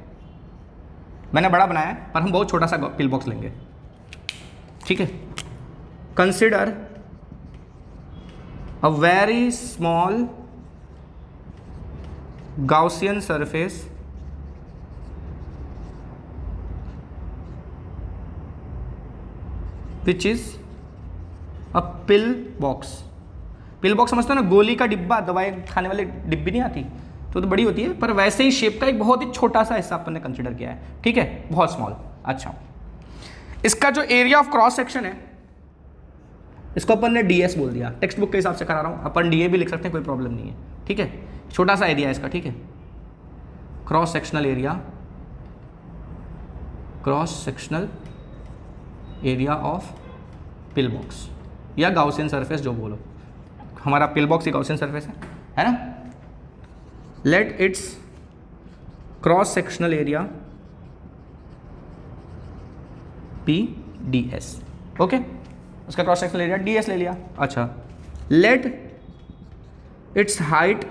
Speaker 1: मैंने बड़ा बनाया है पर हम बहुत छोटा सा पिल बॉक्स लेंगे, ठीक है। Consider a very small Gaussian surface which is a pill box. Pill box समझते हो ना, गोली का डिब्बा, दवाई खाने वाली डिब्बी नहीं आती तो बड़ी होती है, पर वैसे ही शेप का एक बहुत ही छोटा सा हिस्सा अपन ने कंसीडर किया है, ठीक है, बहुत स्मॉल। अच्छा, इसका जो एरिया ऑफ क्रॉस सेक्शन है इसको अपन ने डीएस बोल दिया, टेक्स्ट बुक के हिसाब से करा रहा हूँ, अपन डीए भी लिख सकते हैं, कोई प्रॉब्लम नहीं है, ठीक है, छोटा सा एरिया है इसका, ठीक है, cross sectional area, cross sectional area of pill box या गाउसियन सरफेस जो बोलो, हमारा पिल बॉक्स ही गाउसियन सरफेस है ना। Let its cross sectional area be d S, okay, उसका cross sectional area d S ले लिया। अच्छा, let its height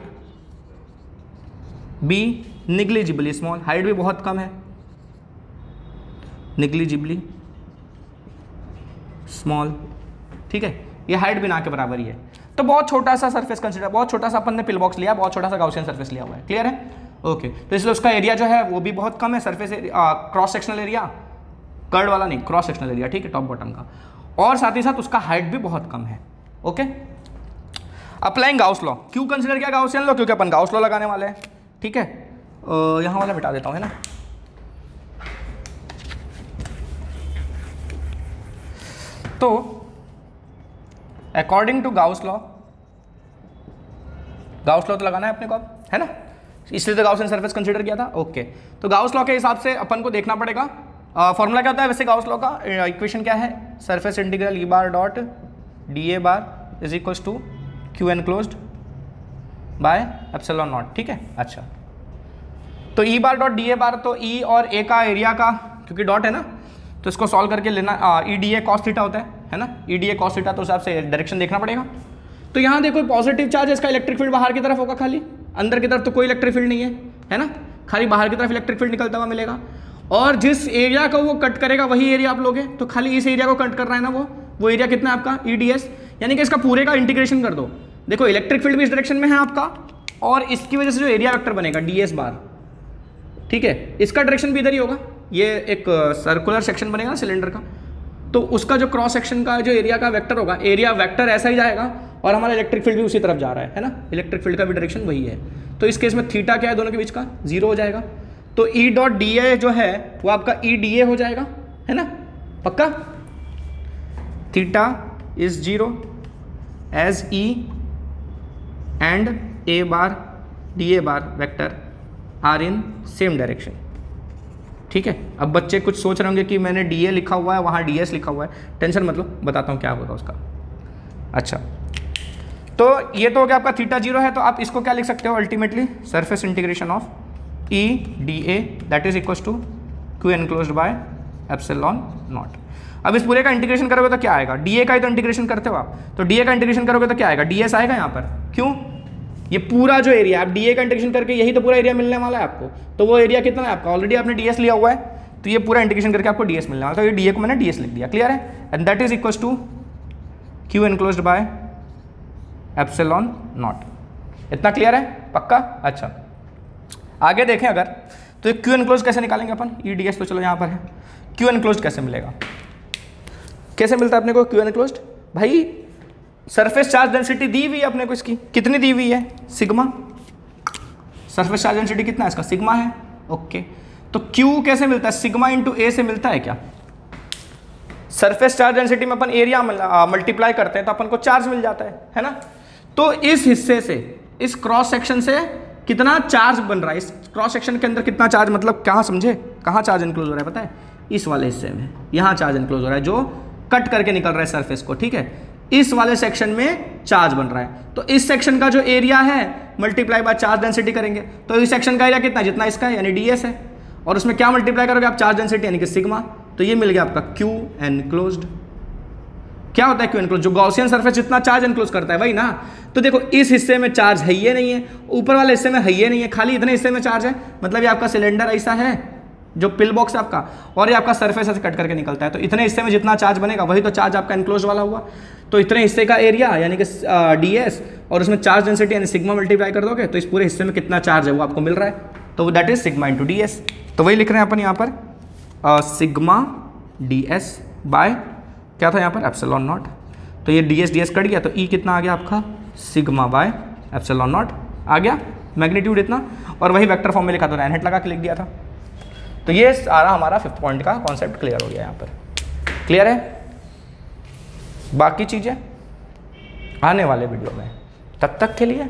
Speaker 1: be negligibly small, height भी बहुत कम है, निग्लिजिबली स्मॉल, ठीक है, ये हाइट भी ना के बराबर ही है, तो बहुत छोटा सा सरफेस कंसीडर, बहुत छोटा सा अपन ने पिल बॉक्स लिया, बहुत छोटा सा गाउसियन सरफेस लिया हुआ है। क्लियर है? ओके, तो इसलिए उसका एरिया जो है वो भी बहुत कम है, surface cross sectional area, curved वाला नहीं, क्रॉस सेक्शनल एरिया, ठीक है, टॉप बॉटम का, और साथ ही साथ उसका हाइट भी बहुत कम है। ओके, अप्लाइंग गाउस लॉ, क्यों कंसीडर किया गाउसियन लॉ, क्योंकि अपन गाउस लॉ लगाने वाले हैं, ठीक है, यहाँ वाला मिटा देता हूँ, है ना। तो अकॉर्डिंग टू गाउस लॉ तो लगाना है अपने को अब, है ना, इसलिए तो गाउसियन सरफेस कंसीडर किया था। ओके, तो गाउस लॉ के हिसाब से अपन को देखना पड़ेगा, फॉर्मूला क्या होता है वैसे गाउस लॉ का, इक्वेशन क्या है, surface integral E bar dot D A bar is equals to Q enclosed by epsilon naught, ठीक है। अच्छा, तो E bar dot D A बार, तो ई और ए का एरिया का, क्योंकि डॉट है ना, तो इसको सॉल्व करके लेना, ई डी ए कॉस थीटा होता है ना, ई डी ए कॉस थीटा, तो उस हिसाब से डायरेक्शन देखना पड़ेगा। तो यहाँ देखो पॉजिटिव चार्ज है, इसका इलेक्ट्रिक फील्ड बाहर की तरफ होगा, खाली अंदर की तरफ तो कोई इलेक्ट्रिक फील्ड नहीं है ना, खाली बाहर की तरफ इलेक्ट्रिक फील्ड निकलता हुआ मिलेगा, और जिस एरिया को वो कट करेगा वही एरिया आप लोगे, तो खाली इस एरिया को कट कर रहा है ना, वो एरिया कितना है आपका, ई डी एस, यानी कि इसका पूरे का इंटीग्रेशन कर दो। देखो इलेक्ट्रिक फील्ड भी इस डायरेक्शन में है आपका, और इसकी वजह से जो एरिया वेक्टर बनेगा डी एस बार, ठीक है, इसका डायरेक्शन भी इधर ही होगा, ये एक सर्कुलर सेक्शन बनेगा ना सिलेंडर का, तो उसका जो क्रॉस सेक्शन का जो एरिया का वेक्टर होगा, एरिया वेक्टर ऐसा ही जाएगा और हमारा इलेक्ट्रिक फील्ड भी उसी तरफ जा रहा है ना, इलेक्ट्रिक फील्ड का भी डायरेक्शन वही है। तो इस केस में थीटा क्या है दोनों के बीच का, 0 हो जाएगा। तो ई डॉट डी ए जो है वो आपका ई डी ए हो जाएगा, है ना, पक्का। Theta is 0 as E and A bar D A bar vector are in same direction. ठीक है, अब बच्चे कुछ सोच रहे होंगे कि मैंने डी ए लिखा हुआ है, वहाँ डी एस लिखा हुआ है, टेंशन मतलब बताता हूँ क्या होगा उसका। अच्छा, तो ये तो हो गया आपका थीटा 0 है, तो आप इसको क्या लिख सकते हो ultimately, surface integration of E D A that is equal to Q enclosed by epsilon naught. अब इस पूरे का इंटीग्रेशन करोगे तो क्या आएगा, डी ए का ही तो इंटीग्रेशन करते हो आप, तो डी ए का इंटीग्रेशन करोगे तो क्या आएगा, डी एस आएगा यहाँ पर। क्यों, ये पूरा जो एरिया आप डी ए का इंटीग्रेशन करके यही तो पूरा एरिया मिलने वाला है आपको, तो वो एरिया कितना है आपका, ऑलरेडी आपने डी एस लिया हुआ है, तो ये पूरा इंटीग्रेशन करके आपको डी एस मिलने वाला, तो ये डी ए को मैंने डी एस लिख दिया, क्लियर है। And that is equal to Q enclosed by epsilon naught. इतना क्लियर है, पक्का। अच्छा, आगे देखें अगर, तो ये क्यू एनक्लोज कैसे निकालेंगे अपन, ई डी एस तो चलो यहाँ पर है, क्यू एनक्लोज कैसे मिलेगा, कैसे मिलता है अपने को क्यू एनक्लोज्ड, भाई सरफेस चार्ज डेंसिटी दी हुई है अपने को, इसकी कितनी दी हुई है, सिग्मा, सरफेस चार्ज डेंसिटी कितना है इसका, सिग्मा है, ओके। तो क्यू कैसे मिलता है, सिग्मा इंटू ए से मिलता है क्या, सरफेस चार्ज डेंसिटी में अपन एरिया मल्टीप्लाई करते हैं तो अपन को चार्ज मिल जाता है ना। तो इस हिस्से से, इस क्रॉस सेक्शन से कितना चार्ज बन रहा है, इस क्रॉस सेक्शन के अंदर कितना चार्ज, मतलब कहाँ समझे, कहाँ चार्ज इनक्लोज हो रहा है पता है, इस वाले हिस्से में, यहाँ चार्ज इनक्लोज हो रहा है जो कट करके निकल रहा है सरफेस को, ठीक है, इस वाले सेक्शन में चार्ज बन रहा है। तो इस सेक्शन का जो एरिया है मल्टीप्लाई बाय चार्ज डेंसिटी करेंगे, तो इस सेक्शन का एरिया कितना, जितना इसका है यानी ds है, और उसमें क्या मल्टीप्लाई करोगे आप, चार्ज डेंसिटी यानी कि सिग्मा, तो ये मिल गया आपका क्यू एनक्लोज्ड। क्या होता है क्यू एनक्लोज, जो गॉसियन सरफेस जितना चार्ज एनक्लोज करता है वही ना। तो देखो इस हिस्से में चार्ज है ये नहीं है, ऊपर वाले हिस्से में है ये नहीं है, खाली इतने हिस्से में चार्ज है, मतलब ये आपका सिलेंडर ऐसा है जो पिल बॉक्स है आपका, और ये आपका सरफेस ऐसे कट करके निकलता है, तो इतने हिस्से में जितना चार्ज बनेगा वही तो चार्ज आपका एनक्लोज वाला हुआ। तो इतने हिस्से का एरिया यानी कि डी एस और उसमें चार्ज डेंसिटी यानी सिग्मा मल्टीप्लाई कर दोगे तो इस पूरे हिस्से में कितना चार्ज है वो आपको मिल रहा है, तो that is sigma into D S. तो वही लिख रहे हैं अपन यहाँ पर सिग्मा डी एस बाय क्या था यहाँ पर, एप्सिलॉन नॉट। तो ये डी एस कट गया, तो ई कितना आ गया आपका, सिग्मा बाय एप्सिलॉन नॉट आ गया, मैग्नीट्यूड इतना, और वही वेक्टर फॉर्म में लिखा था, रैन हेट लगा के लिख दिया था। तो ये सारा हमारा 5th पॉइंट का कॉन्सेप्ट क्लियर हो गया यहाँ पर, क्लियर है। बाकी चीज़ें आने वाले वीडियो में, तब तक के लिए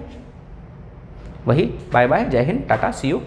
Speaker 1: वही बाय बाय, जय हिंद, टाटा, सी यू।